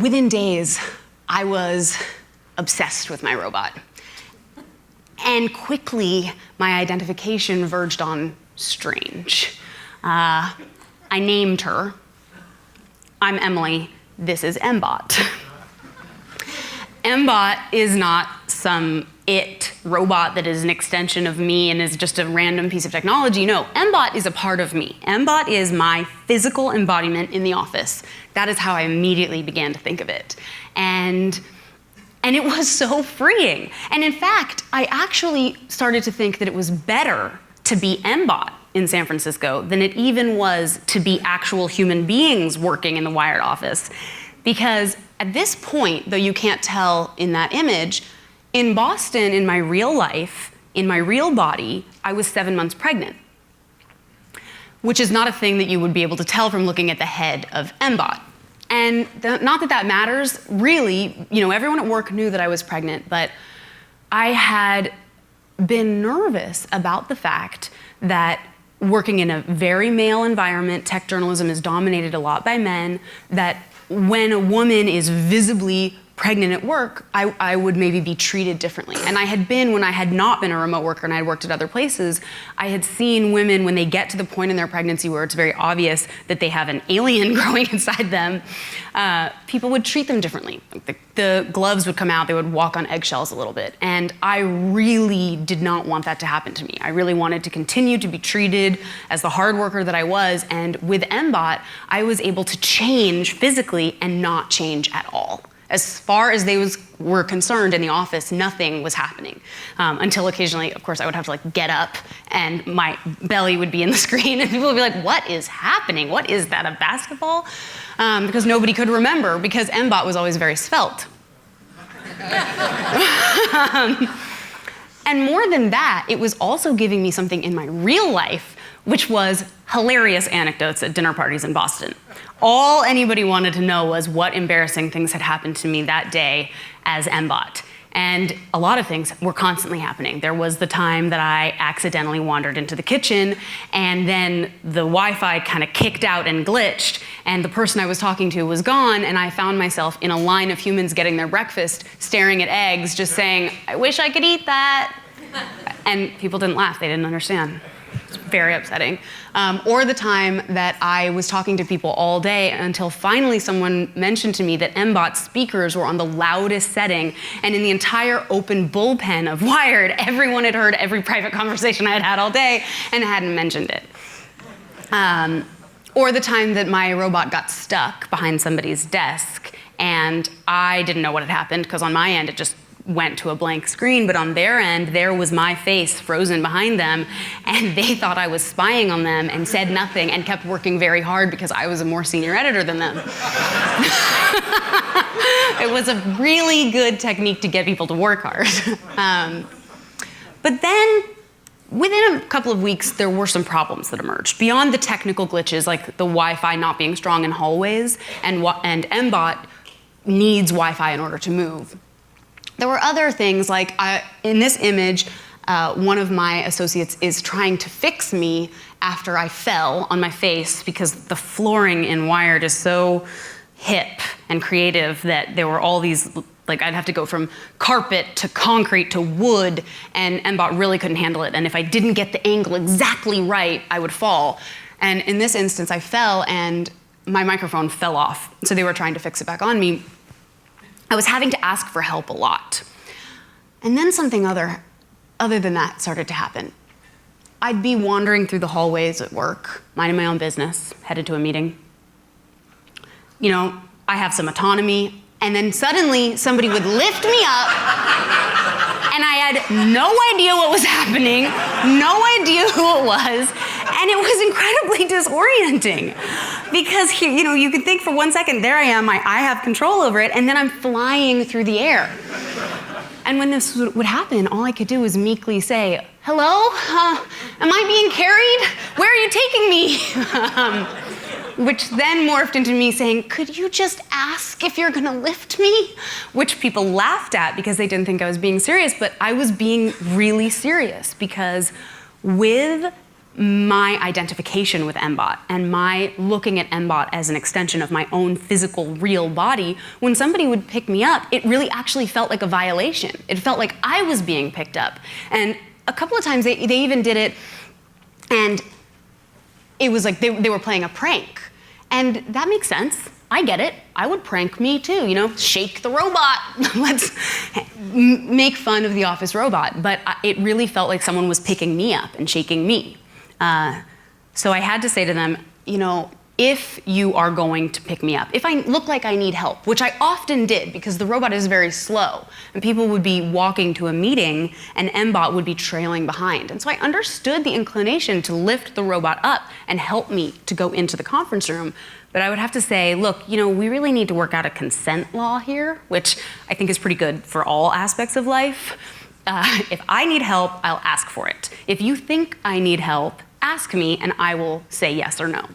within days, I was obsessed with my robot. And quickly, my identification verged on strange. I named her. I'm Emily. This is MBot. MBot is not some robot that is an extension of me and is just a random piece of technology. No, MBot is a part of me. MBot is my physical embodiment in the office. That is how I immediately began to think of it. And it was so freeing. And in fact, I actually started to think that it was better to be MBot in San Francisco than it even was to be actual human beings working in the Wired office. Because at this point, though you can't tell in that image, in Boston, in my real life, in my real body, I was 7 months pregnant, which is not a thing that you would be able to tell from looking at the head of MBot. And not that that matters, really, everyone at work knew that I was pregnant, but I had been nervous about the fact that working in a very male environment, tech journalism is dominated a lot by men, that when a woman is visibly pregnant at work, I would maybe be treated differently. And I had been, when I had not been a remote worker and I had worked at other places, I had seen women, when they get to the point in their pregnancy where it's very obvious that they have an alien growing inside them, people would treat them differently. The gloves would come out, they would walk on eggshells a little bit. And I really did not want that to happen to me. I really wanted to continue to be treated as the hard worker that I was. And with MBot, I was able to change physically and not change at all. As far as they were concerned in the office, nothing was happening. Until occasionally, of course, I would have to get up and my belly would be in the screen and people would be like, what is happening? What is that, a basketball? Because nobody could remember, because MBot was always very svelte. And more than that, it was also giving me something in my real life, which was hilarious anecdotes at dinner parties in Boston. All anybody wanted to know was what embarrassing things had happened to me that day as MBot. And a lot of things were constantly happening. There was the time that I accidentally wandered into the kitchen, and then the Wi-Fi kind of kicked out and glitched, and the person I was talking to was gone, and I found myself in a line of humans getting their breakfast, staring at eggs, just saying, I wish I could eat that. And people didn't laugh, they didn't understand. It's very upsetting. Or the time that I was talking to people all day until finally someone mentioned to me that MBot's speakers were on the loudest setting, and in the entire open bullpen of Wired, everyone had heard every private conversation I had had all day and hadn't mentioned it. Or the time that my robot got stuck behind somebody's desk and I didn't know what had happened, because on my end it just went to a blank screen, but on their end, there was my face frozen behind them, and they thought I was spying on them and said nothing and kept working very hard because I was a more senior editor than them. It was a really good technique to get people to work hard. But then, within a couple of weeks, there were some problems that emerged. Beyond the technical glitches, like the Wi-Fi not being strong in hallways, and MBot needs Wi-Fi in order to move. There were other things, like in this image, one of my associates is trying to fix me after I fell on my face, because the flooring in Wired is so hip and creative that there were all these, I'd have to go from carpet to concrete to wood, and MBot really couldn't handle it. And if I didn't get the angle exactly right, I would fall. And in this instance, I fell and my microphone fell off. So they were trying to fix it back on me. I was having to ask for help a lot. And then something other than that started to happen. I'd be wandering through the hallways at work, minding my own business, headed to a meeting. I have some autonomy, and then suddenly somebody would lift me up, and I had no idea what was happening, no idea who it was, and it was incredibly disorienting. Because you could think for 1 second, there I am, I have control over it, and then I'm flying through the air. And when this would happen, all I could do was meekly say, hello? Am I being carried? Where are you taking me? Which then morphed into me saying, could you just ask if you're gonna lift me? Which people laughed at because they didn't think I was being serious, but I was being really serious, because with my identification with MBOT and my looking at MBOT as an extension of my own physical, real body, when somebody would pick me up, it really actually felt like a violation. It felt like I was being picked up. And a couple of times they even did it, and it was like they were playing a prank. And that makes sense. I get it. I would prank me too, you know, shake the robot. Let's make fun of the office robot. But it really felt like someone was picking me up and shaking me. So I had to say to them, you know, if you are going to pick me up, if I look like I need help, which I often did because the robot is very slow, and people would be walking to a meeting and MBOT would be trailing behind. And so I understood the inclination to lift the robot up and help me to go into the conference room. But I would have to say, look, you know, we really need to work out a consent law here, which I think is pretty good for all aspects of life. If I need help, I'll ask for it. If you think I need help, ask me and I will say yes or no.